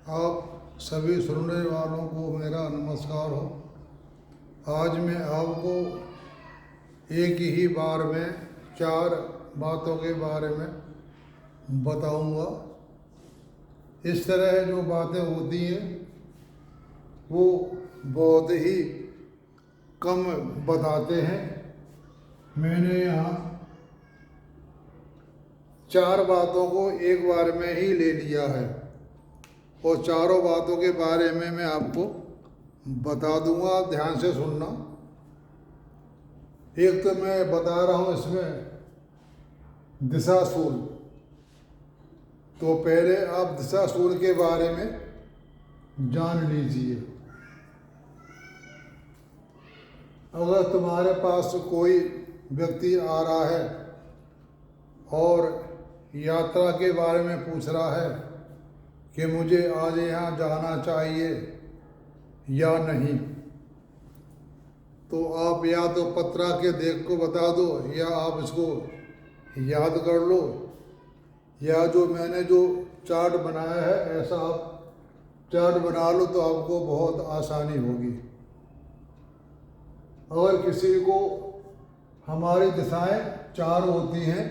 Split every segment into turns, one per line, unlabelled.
आप सभी सुनने वालों को मेरा नमस्कार हो। आज मैं आपको एक ही बार में 4 बातों के बारे में बताऊंगा। इस तरह जो बातें होती हैं वो बहुत ही कम बताते हैं। मैंने यहाँ 4 बातों को एक बार में ही ले लिया है और चारों बातों के बारे में मैं आपको बता दूंगा, आप ध्यान से सुनना। एक तो मैं बता रहा हूँ इसमें दिशाशूल। तो पहले आप दिशाशूल के बारे में जान लीजिए। अगर तुम्हारे पास कोई व्यक्ति आ रहा है और यात्रा के बारे में पूछ रहा है कि मुझे आज यहाँ जाना चाहिए या नहीं, तो आप या तो पत्रा के देख को बता दो या आप इसको याद कर लो, या जो मैंने जो चार्ट बनाया है ऐसा आप चार्ट बना लो तो आपको बहुत आसानी होगी। अगर किसी को हमारी दिशाएं 4 होती हैं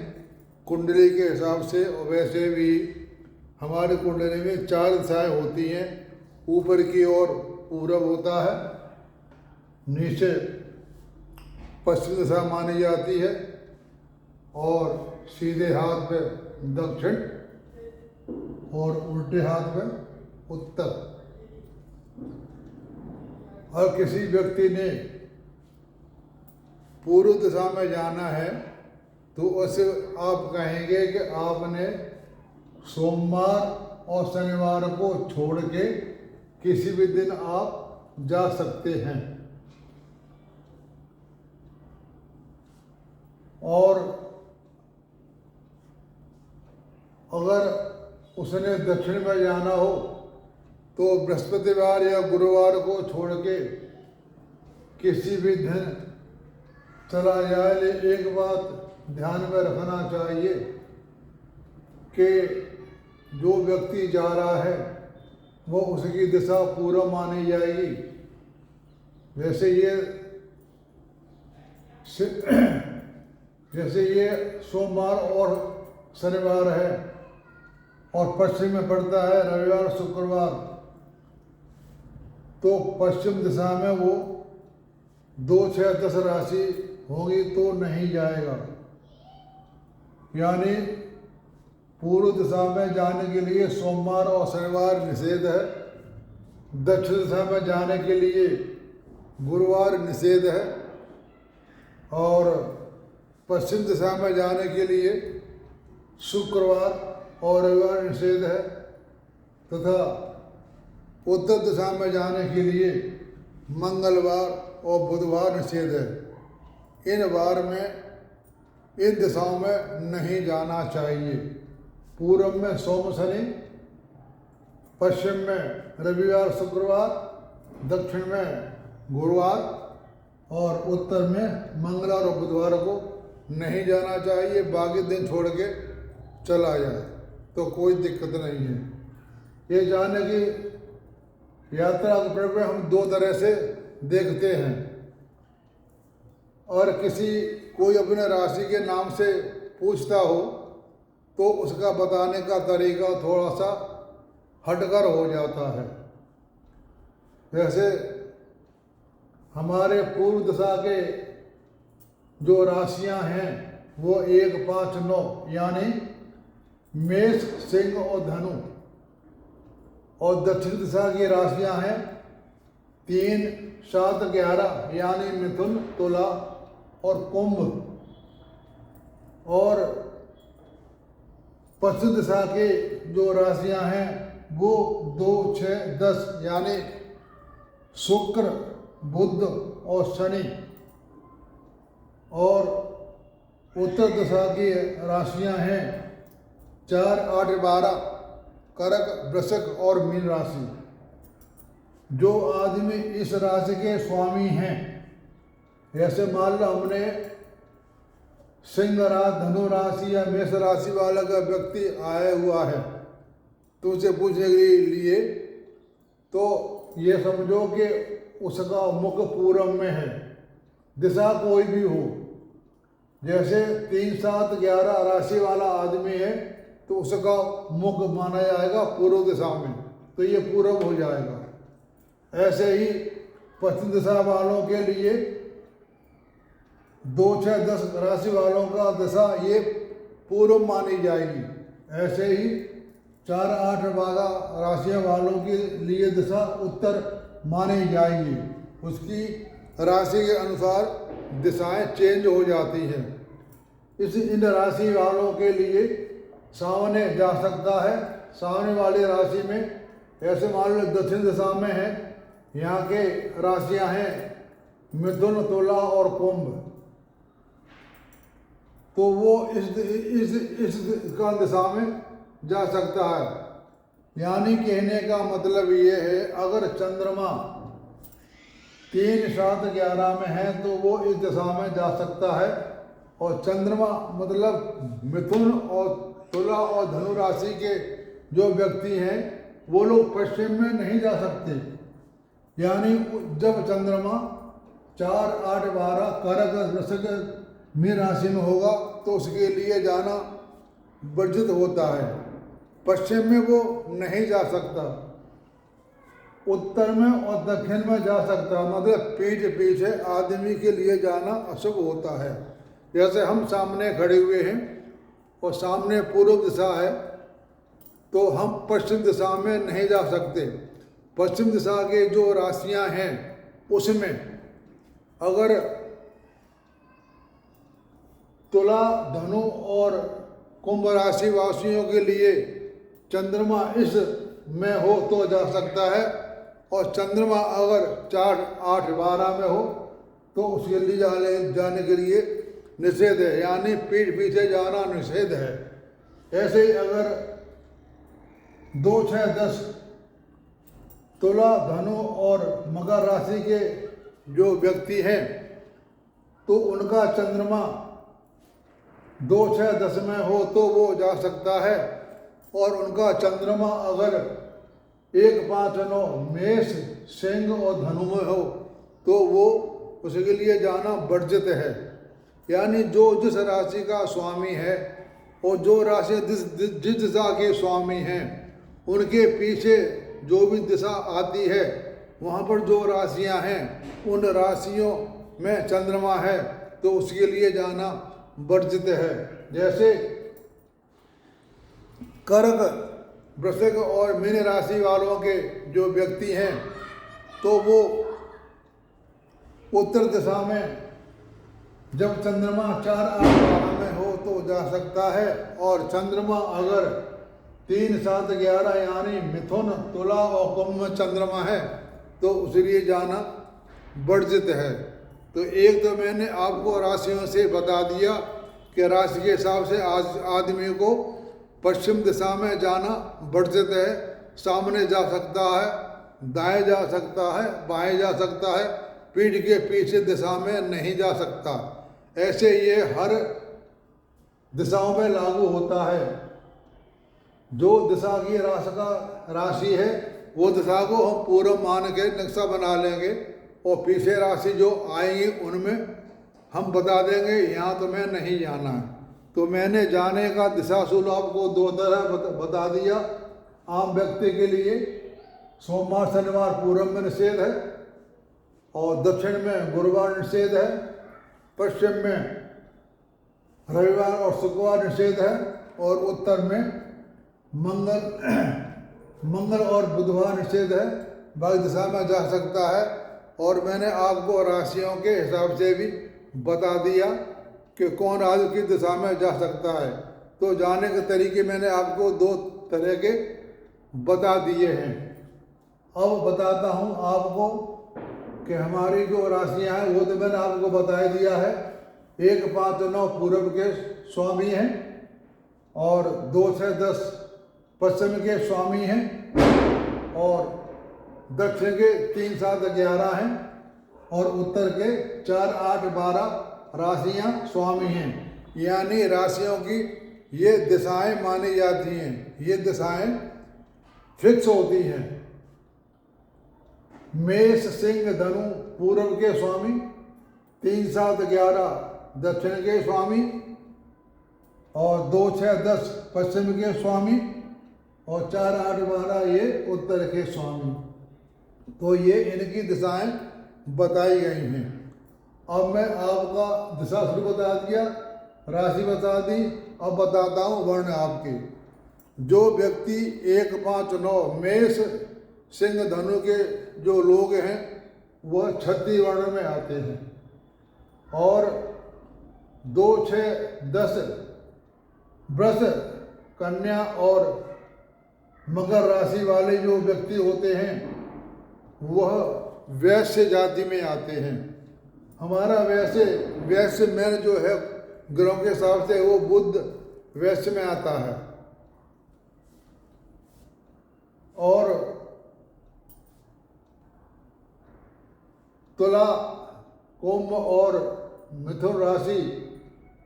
कुंडली के हिसाब से, और वैसे भी हमारी कुंडली में 4 दिशाएं होती हैं। ऊपर की ओर पूरब होता है, नीचे पश्चिम दिशा मानी जाती है और सीधे हाथ पे दक्षिण और उल्टे हाथ पे उत्तर। और किसी व्यक्ति ने पूर्व दिशा में जाना है तो उसे आप कहेंगे कि आपने सोमवार और शनिवार को छोड़ के किसी भी दिन आप जा सकते हैं। और अगर उसने दक्षिण में जाना हो तो बृहस्पतिवार या गुरुवार को छोड़ के किसी भी दिन चला जाए। लेकिन एक बात ध्यान में रखना चाहिए कि जो व्यक्ति जा रहा है वो उसकी दिशा पूर्व मानी जाएगी। जैसे ये सोमवार और शनिवार है और पश्चिम में पड़ता है रविवार शुक्रवार, तो पश्चिम दिशा में वो 2, 6, 10 राशि होगी तो नहीं जाएगा। यानी पूर्व दिशा में जाने के लिए सोमवार और शनिवार निषेध है, दक्षिण दिशा में जाने के लिए गुरुवार निषेध है और पश्चिम दिशा में जाने के लिए शुक्रवार और रविवार निषेध है, तथा उत्तर दिशा में जाने के लिए मंगलवार और बुधवार निषेध है। इन वार में इन दिशाओं में नहीं जाना चाहिए। पूर्व में सोम शनि, पश्चिम में रविवार शुक्रवार, दक्षिण में गुरुवार और उत्तर में मंगलवार और बुधवार को नहीं जाना चाहिए। बाकी दिन छोड़ के चला जाए तो कोई दिक्कत नहीं है। ये जाने की यात्रा के प्रयोग हम 2 तरह से देखते हैं। और कोई अपने राशि के नाम से पूछता हो तो उसका बताने का तरीका थोड़ा सा हटकर हो जाता है। वैसे हमारे पूर्व दिशा के जो राशियां हैं वो 1, 5, 9 यानी मेष, सिंह और धनु, और दक्षिण दिशा की राशियां हैं 3, 7, 11 यानी मिथुन, तुला और कुंभ, और पश्चिम दिशा के जो राशियां हैं वो 2, 6, 10 यानी शुक्र, बुध और शनि, और उत्तर दिशा की राशियां हैं 4, 8, 12 कर्क, वृश्चिक और मीन राशि। जो आदमी इस राशि के स्वामी हैं, ऐसे मान लो हमने सिंह राशि, धनु राशि या मेष राशि वाला का व्यक्ति आया हुआ है तो उसे पूछने के लिए तो ये समझो कि उसका मुख पूरब में है, दिशा कोई भी हो। जैसे 3, 7, 11 राशि वाला आदमी है तो उसका मुख माना जाएगा पूर्व दिशा में, तो ये पूरब हो जाएगा। ऐसे ही पश्चिम दिशा वालों के लिए 2, 6, 10 राशि वालों का दिशा ये पूर्व मानी जाएगी। ऐसे ही 4, 8, 12 राशियों वालों के लिए दिशा उत्तर मानी जाएगी। उसकी राशि के अनुसार दिशाएं चेंज हो जाती हैं। इन राशि वालों के लिए सामने जा सकता है। सामने वाली राशि में ऐसे मान लो दक्षिण दिशा में है, यहाँ के राशियां हैं मिथुन, तुला और कुंभ, तो वो इस का दिशा में जा सकता है। यानी कहने का मतलब ये है, अगर चंद्रमा 3, 7, 11 में है तो वो इस दिशा में जा सकता है, और चंद्रमा मतलब मिथुन और तुला और धनु राशि के जो व्यक्ति हैं वो लोग पश्चिम में नहीं जा सकते। यानी जब चंद्रमा 4, 8, 12 कर्क, वृश्चिक, मीन राशि में होगा तो उसके लिए जाना वर्जित होता है। पश्चिम में वो नहीं जा सकता, उत्तर में और दक्षिण में जा सकता, मतलब पीठ पीछे आदमी के लिए जाना अशुभ होता है। जैसे हम सामने खड़े हुए हैं और सामने पूर्व दिशा है तो हम पश्चिम दिशा में नहीं जा सकते। पश्चिम दिशा के जो राशियां हैं उसमें अगर तुला, धनु और कुंभ राशि वासियों के लिए चंद्रमा इस में हो तो जा सकता है, और चंद्रमा अगर 4, 8, 12 में हो तो उसके लिए जाने के लिए निषेध है, यानी पीठ पीछे जाना निषेध है। ऐसे ही अगर 2, 6, 10 तुला, धनु और मकर राशि के जो व्यक्ति हैं तो उनका चंद्रमा 2, 6, 10 में हो तो वो जा सकता है, और उनका चंद्रमा अगर 1, 5, 9 मेष, सिंह और धनु में हो तो वो उसके लिए जाना वर्जित है। यानी जो जिस राशि का स्वामी है और जो राशि जिस दिशा के स्वामी हैं उनके पीछे जो भी दिशा आती है वहाँ पर जो राशियाँ हैं उन राशियों में चंद्रमा है तो उसके लिए जाना वर्जित है। जैसे कर्क, वृश्चिक और मीन राशि वालों के जो व्यक्ति हैं तो वो उत्तर दिशा में जब चंद्रमा 4, 8, 12 में हो तो जा सकता है, और चंद्रमा अगर 3, 7, 11 यानी मिथुन, तुला और कुंभ में चंद्रमा है तो उसके लिए जाना वर्जित है। तो एक तो मैंने आपको राशियों से बता दिया कि राशि के हिसाब से आदमी को पश्चिम दिशा में जाना वर्जित है। सामने जा सकता है, दाएं जा सकता है, बाएं जा सकता है, पीठ के पीछे दिशा में नहीं जा सकता। ऐसे ये हर दिशाओं में लागू होता है। जो दिशा की राशि है वो दिशा को हम पूर्व मान के नक्शा बना लेंगे, और पीछे राशि जो आएंगी उनमें हम बता देंगे यहाँ तुम्हें नहीं जाना है। तो मैंने जाने का दिशा सूल आपको 2 तरह बता दिया। आम व्यक्ति के लिए सोमवार, शनिवार पूर्व में निषेध है, और दक्षिण में गुरुवार निषेध है, पश्चिम में रविवार और शुक्रवार निषेध है, और उत्तर में मंगल और बुधवार निषेध है। बाकी दिशा में जा सकता है। और मैंने आपको राशियों के हिसाब से भी बता दिया कि कौन आज की दिशा में जा सकता है। तो जाने के तरीके मैंने आपको 2 तरह के बता दिए हैं। अब बताता हूँ आपको कि हमारी जो राशियाँ हैं वो तो मैंने आपको बता दिया है। 1, 5, 9 पूर्व के स्वामी हैं, और 2, 6, 10 पश्चिम के स्वामी हैं, और दक्षिण के 3, 7, 11 हैं, और उत्तर के 4, 8, 12 राशियां स्वामी हैं। यानी राशियों की ये दिशाएं मानी जाती हैं, ये दिशाएं फिक्स होती हैं। मेष सिंह धनु पूर्व के स्वामी, 3 7 11 दक्षिण के स्वामी और 2 6 10 पश्चिम के स्वामी और 4 8 12 ये उत्तर के स्वामी। तो ये इनकी दिशाएं बताई गई हैं। अब मैं आपका दिशा शुरू बता दिया, राशि बता दी, अब बताता हूँ वर्ण आपके। जो व्यक्ति 1 5 9 मेष सिंह धनु के जो लोग हैं वह क्षत्रिय वर्ण में आते हैं, और 2 6 10 वृष कन्या और मकर राशि वाले जो व्यक्ति होते हैं वह वैश्य जाति में आते हैं। हमारा वैश्य में जो है ग्रहों के हिसाब से वो बुध वैश्य में आता है, और तुला कुंभ और मिथुन राशि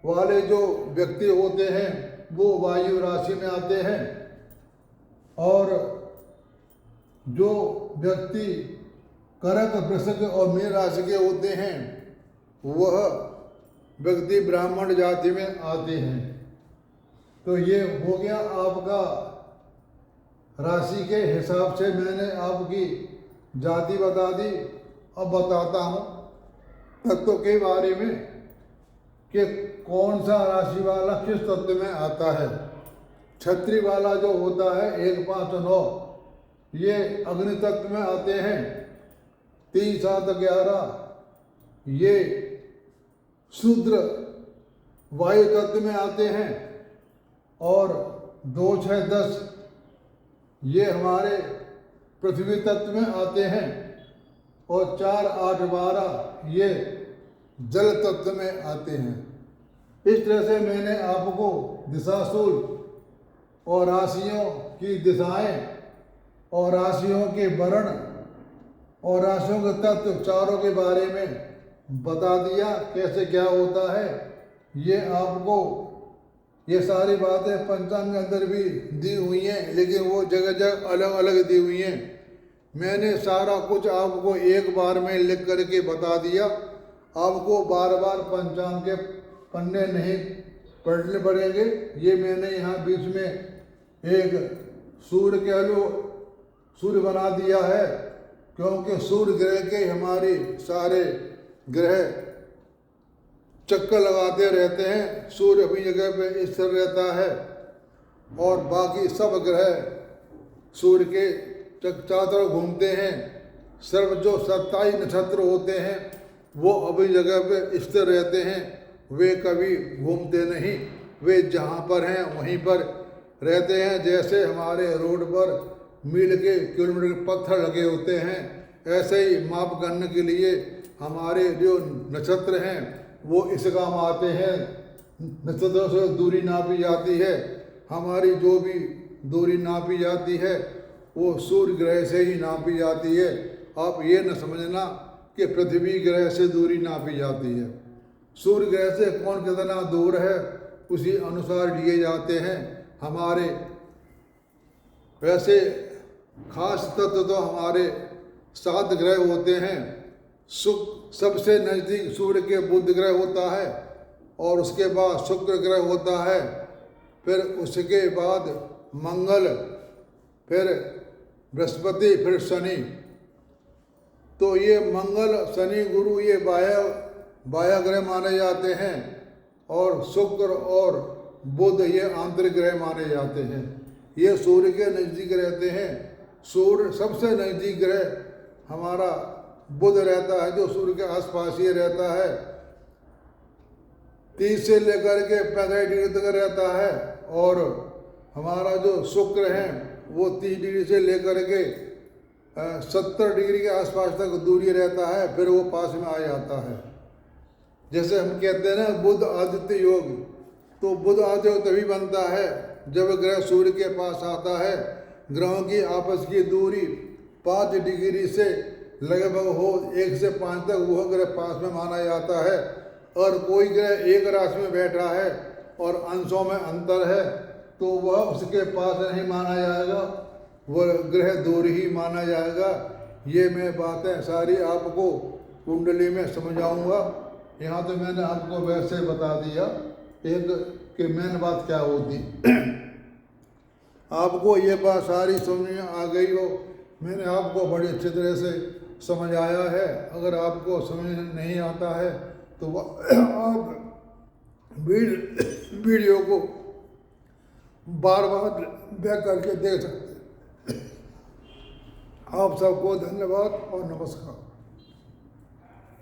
वाले जो व्यक्ति होते हैं वो वायु राशि में आते हैं, और जो व्यक्ति कर्क वृश्चिक और मीन राशि के होते हैं वह व्यक्ति ब्राह्मण जाति में आते हैं। तो ये हो गया आपका राशि के हिसाब से मैंने आपकी जाति बता दी। अब बताता हूँ तत्व के बारे में कि कौन सा राशि वाला किस तत्व में आता है। क्षत्रिय वाला जो होता है 1 5 9 ये अग्नि तत्व में आते हैं, 3 7 11 ये शूद्र वायु तत्व में आते हैं, और 2 6 10 ये हमारे पृथ्वी तत्व में आते हैं, और 4 8 12 ये जल तत्व में आते हैं। इस तरह से मैंने आपको दिशाशूल और राशियों की दिशाएं और राशियों के वर्ण और राशियों के तत्व चारों के बारे में बता दिया कैसे क्या होता है। ये आपको ये सारी बातें पंचांग के अंदर भी दी हुई हैं, लेकिन वो जगह जगह अलग अलग दी हुई हैं। मैंने सारा कुछ आपको एक बार में लिख करके बता दिया। आपको बार बार पंचांग के पन्ने नहीं पढ़ने पड़ेंगे। ये मैंने यहाँ बीच में एक सूर्य कह लो सूर्य बना दिया है, क्योंकि सूर्य ग्रह के हमारे सारे ग्रह चक्कर लगाते रहते हैं। सूर्य अपनी जगह पे स्थिर रहता है और बाकी सब ग्रह सूर्य के चारों तरफ घूमते हैं। सर्व जो 27 नक्षत्र होते हैं वो अपनी जगह पे स्थिर रहते हैं, वे कभी घूमते नहीं, वे जहाँ पर हैं वहीं पर रहते हैं। जैसे हमारे रोड पर मील के किलोमीटर के पत्थर लगे होते हैं, ऐसे ही माप करने के लिए हमारे जो नक्षत्र हैं वो इस काम आते हैं। नक्षत्रों से दूरी नापी जाती है, हमारी जो भी दूरी नापी जाती है वो सूर्य ग्रह से ही नापी जाती है। आप ये न समझना कि पृथ्वी ग्रह से दूरी नापी जाती है। सूर्य ग्रह से कौन कितना दूर है उसी अनुसार लिए जाते हैं हमारे। वैसे खास तत्व तो हमारे 7 ग्रह होते हैं। सबसे नज़दीक सूर्य के बुध ग्रह होता है, और उसके बाद शुक्र ग्रह होता है, फिर उसके बाद मंगल, फिर बृहस्पति, फिर शनि। तो ये मंगल शनि गुरु ये बाह्य ग्रह माने जाते हैं, और शुक्र और बुध ये आंतरिक ग्रह माने जाते हैं। ये सूर्य के नज़दीक रहते हैं। सूर्य सबसे नज़दीक ग्रह हमारा बुध रहता है, जो सूर्य के आसपास ही रहता है। 30 से लेकर के 35 डिग्री तक रहता है, और हमारा जो शुक्र है वो 30 डिग्री से लेकर के 70 डिग्री के आसपास तक दूरी रहता है, फिर वो पास में आ जाता है। जैसे हम कहते हैं ना बुध आदित्य योग, तो बुध आदित्य योग तभी बनता है जब ग्रह सूर्य के पास आता है। ग्रहों की आपस की दूरी 5 डिग्री से लगभग हो 1 से 5 तक वह ग्रह पास में माना जाता है। और कोई ग्रह एक राशि में बैठा है और अंशों में अंतर है तो वह उसके पास नहीं माना जाएगा, वह ग्रह दूर ही माना जाएगा। ये मैं बातें सारी आपको कुंडली में समझाऊंगा। यहाँ तो मैंने आपको वैसे बता दिया एक कि मेन बात क्या होती। आपको ये बात सारी समझ में आ गई हो, मैंने आपको बड़ी अच्छी तरह से समझाया है। अगर आपको समझ नहीं आता है तो आप वीडियो को बार बार बैक करके देख सकते हैं। आप सबको धन्यवाद और नमस्कार।